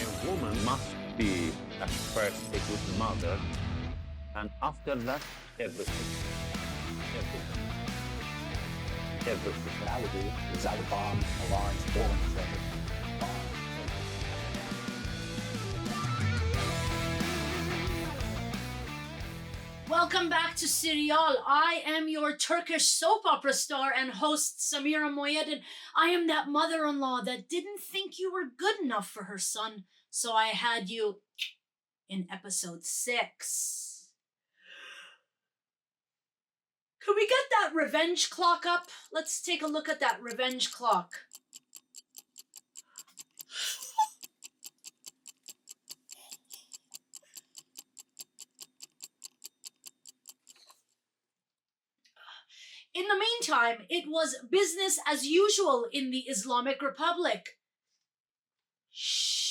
A woman must be at first a good mother, and after that, everything. Everything. Everything. What I would do is I would bomb alarms, buildings, everything. Welcome back to Serial. I am your Turkish soap opera star and host Samira and I am that mother-in-law that didn't think you were good enough for her son, so I had you in episode 6. Could we get that revenge clock up? Let's take a look at that revenge clock. In the meantime, it was business as usual in the Islamic Republic. Shh.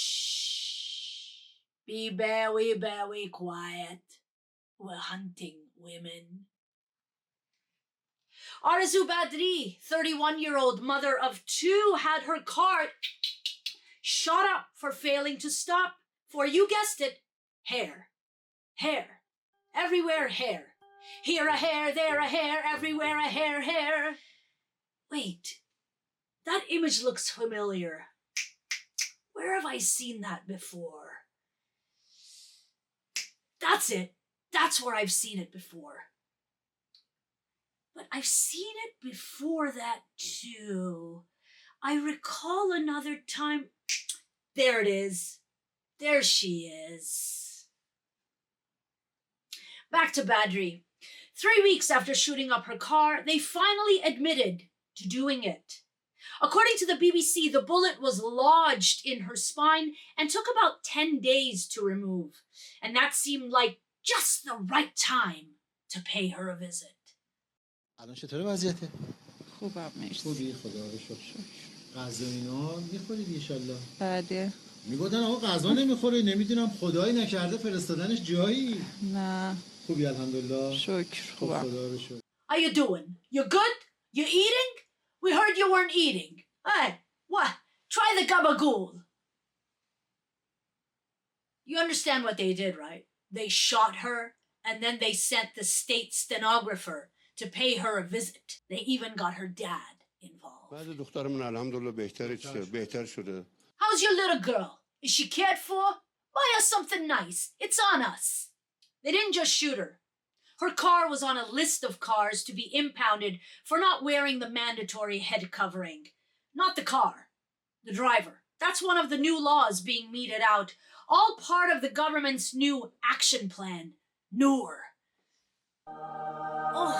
Be very, very quiet. We're hunting women. Arzu Badri, 31-year-old mother of 2, had her car shot up for failing to stop for, you guessed it, hair. Hair. Everywhere hair. Here a hair, there a hair, everywhere a hair, hair. Wait, that image looks familiar. Where have I seen that before? That's it. That's where I've seen it before. But I've seen it before that too. I recall another time. There it is. There she is. Back to Badri. 3 weeks after shooting up her car, they finally admitted to doing it. According to the BBC, the bullet was lodged in her spine and took about 10 days to remove. And that seemed like just the right time to pay her a visit. الان چطوره وضعیته؟ خوبم مرسی. خوبی خدا رو شکر. غذا اینا میخورید ان شاءالله؟ بله. میگفتن آقا غذا نمیخوره، نمیدونم خدایی نکرده فرستادنش جایی. نه. خوبی الحمدلله. شکر خوبم. خدا رو شکر. How you doing? You good? You eating? We heard you weren't eating. Hey, what? Try the gabagool. You understand what they did, right? They shot her, and then they sent the state stenographer to pay her a visit. They even got her dad involved. بعد دخترمون الحمدلله بهتر شده. How's your little girl? Is she cared for? Buy us something nice. It's on us. They didn't just shoot her. Her car was on a list of cars to be impounded for not wearing the mandatory head covering. Not the car, the driver. That's one of the new laws being meted out, all part of the government's new action plan, Noor. Oh.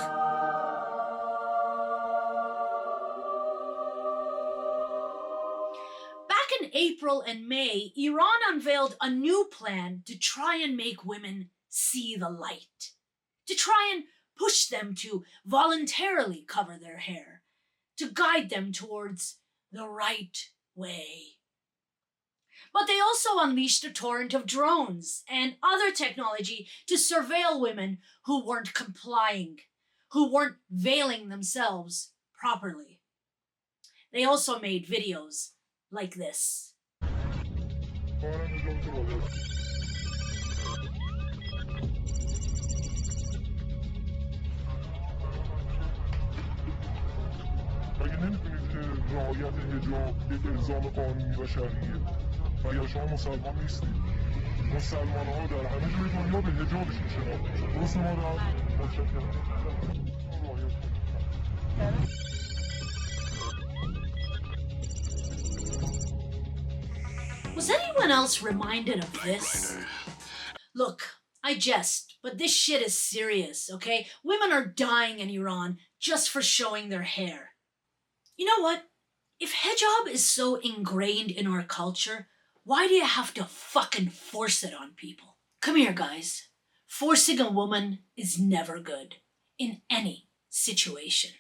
Back in April and May, Iran unveiled a new plan to try and make women see the light, to try and push them to voluntarily cover their hair, to guide them towards the right way. But they also unleashed a torrent of drones and other technology to surveil women who weren't complying, who weren't veiling themselves properly. They also made videos like this. اگه نمیتونید که رعایت حجاب یک الزام قانونی و شرعیه و یا شما مسلمان نیستید، مسلمان ها در همه جای دنیا به حجابشون شناخته میشن. درست مادر؟ متشکرم. Was anyone else reminded of this? Look, I jest, but this shit is serious, okay? Women are dying in Iran just for showing their hair. You know what? If hijab is so ingrained in our culture, why do you have to fucking force it on people? Come here, guys. Forcing a woman is never good in any situation.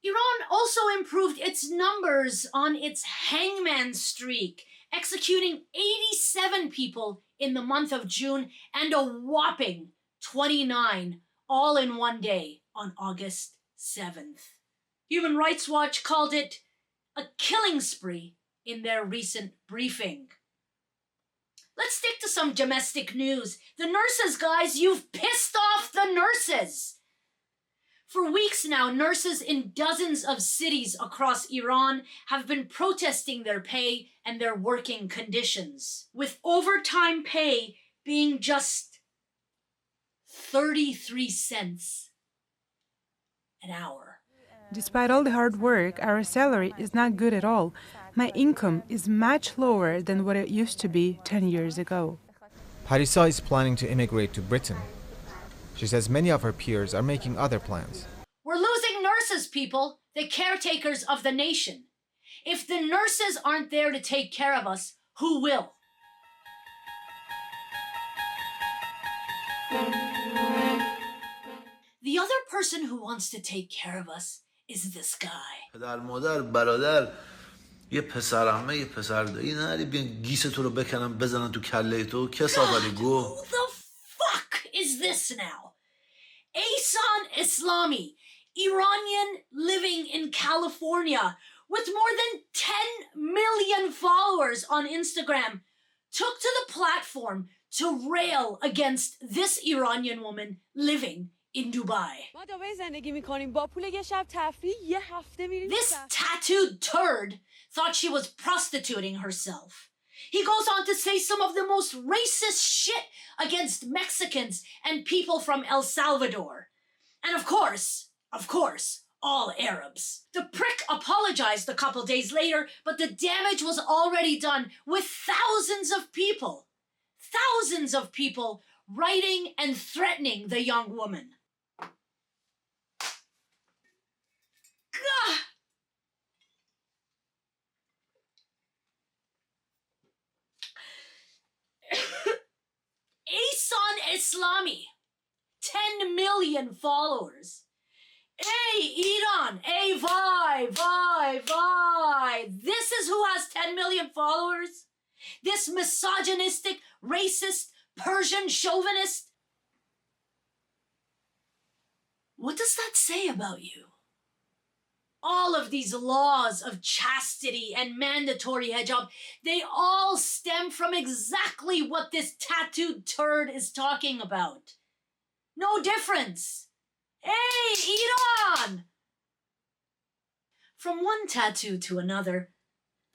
Iran also improved its numbers on its hangman streak, executing 87 people in the month of June and a whopping 29 all in one day on August 7th. Human Rights Watch called it a killing spree in their recent briefing. Let's stick to some domestic news. The nurses, guys, you've pissed off the nurses. For weeks now, nurses in dozens of cities across Iran have been protesting their pay and their working conditions, with overtime pay being just 33 cents an hour. Despite all the hard work, our salary is not good at all. My income is much lower than what it used to be 10 years ago. Parisa is planning to immigrate to Britain. She says many of her peers are making other plans. We're losing nurses, people, the caretakers of the nation. If the nurses aren't there to take care of us, who will? The other person who wants to take care of us is this guy. پدر مادر برادر یه پسر عمه یه پسر دایی نری بیان گیس تو رو بکنن بزنن تو کله تو کسافتی گو. Who the fuck is this now? Ahsan Islami, Iranian living in California with more than 10 million followers on Instagram, took to the platform to rail against this Iranian woman living in Dubai. This tattooed turd thought she was prostituting herself. He goes on to say some of the most racist shit against Mexicans and people from El Salvador. And of course, all Arabs. The prick apologized a couple days later, but the damage was already done with thousands of people writing and threatening the young woman. Gah! Ahsan Islami, 10 million followers. Hey, Iran, hey, vai. This is who has 10 million followers? This misogynistic, racist, Persian chauvinist? What does that say about you? All of these laws of chastity and mandatory hijab, they all stem from exactly what this tattooed turd is talking about. No difference. Hey, Iran! From one tattoo to another,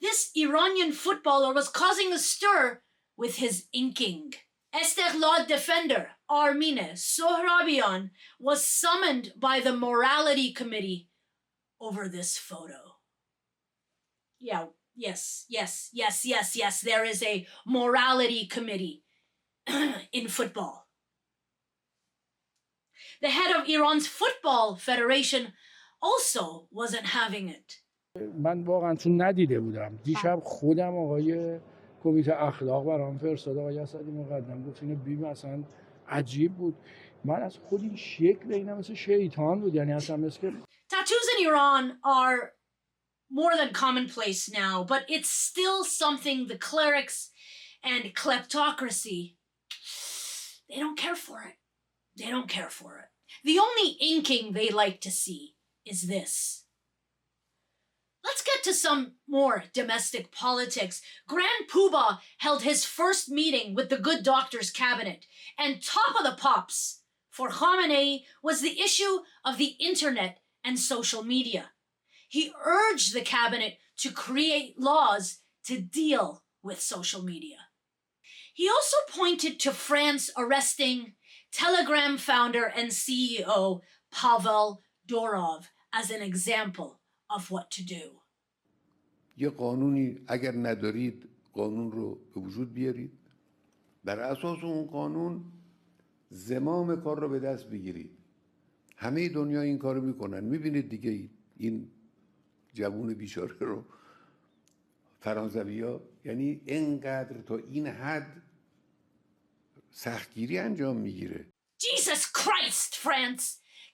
this Iranian footballer was causing a stir with his inking. Istiqlal defender Armine Sohrabian was summoned by the morality committee over this photo. Yes, there is a morality committee in football. The head of Iran's football federation also wasn't having it. من واقعا چون ندیده بودم دیشب خودم آقای کمیته اخلاق برام فرستاد آقای اسدی مقدم گفت اینو ببین اصلا عجیب بود من از خود این شکل اینا مثل شیطان بود یعنی اصلا مثل Tattoos in Iran are more than commonplace now, but it's still something the clerics and kleptocracy, they don't care for it. The only inking they like to see is this. Let's get to some more domestic politics. Grand Poobah held his first meeting with the Good Doctor's cabinet, and top of the pops for Khamenei was the issue of the internet and social media. He urged the cabinet to create laws to deal with social media. He also pointed to France arresting Telegram founder and CEO Pavel Durov as an example of what to do. یه قانونی اگر ندارید قانون رو به وجود بیارید بر اساس اون قانون زمام کار رو به دست بگیرید همه دنیا این کارو میکنن میبینید دیگه این جوون بیچاره رو فرانسوی‌ها یعنی اینقدر تا این حد سختگیری انجام میگیره. Jesus Christ, France!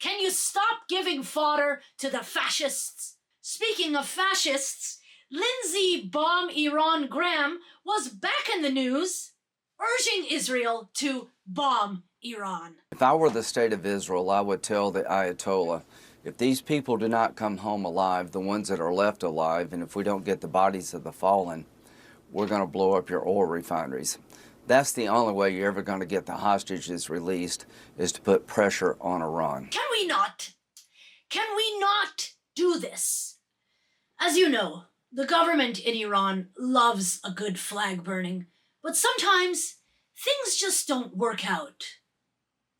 Can you stop giving fodder to the fascists? Speaking of fascists, Lindsey Bomb Iran Graham was back in the news, urging Israel to bomb Iran. If I were the state of Israel, I would tell the Ayatollah, if these people do not come home alive, the ones that are left alive, and if we don't get the bodies of the fallen, we're going to blow up your oil refineries. That's the only way you're ever going to get the hostages released, is to put pressure on Iran. Can we not do this? As you know, the government in Iran loves a good flag burning, but sometimes things just don't work out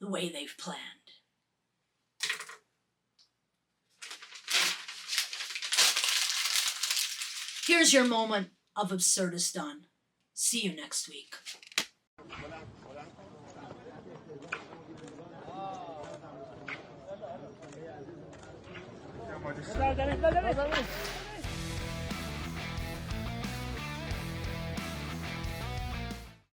the way they've planned. Here's your moment of Absurdistan. See you next week. Dale.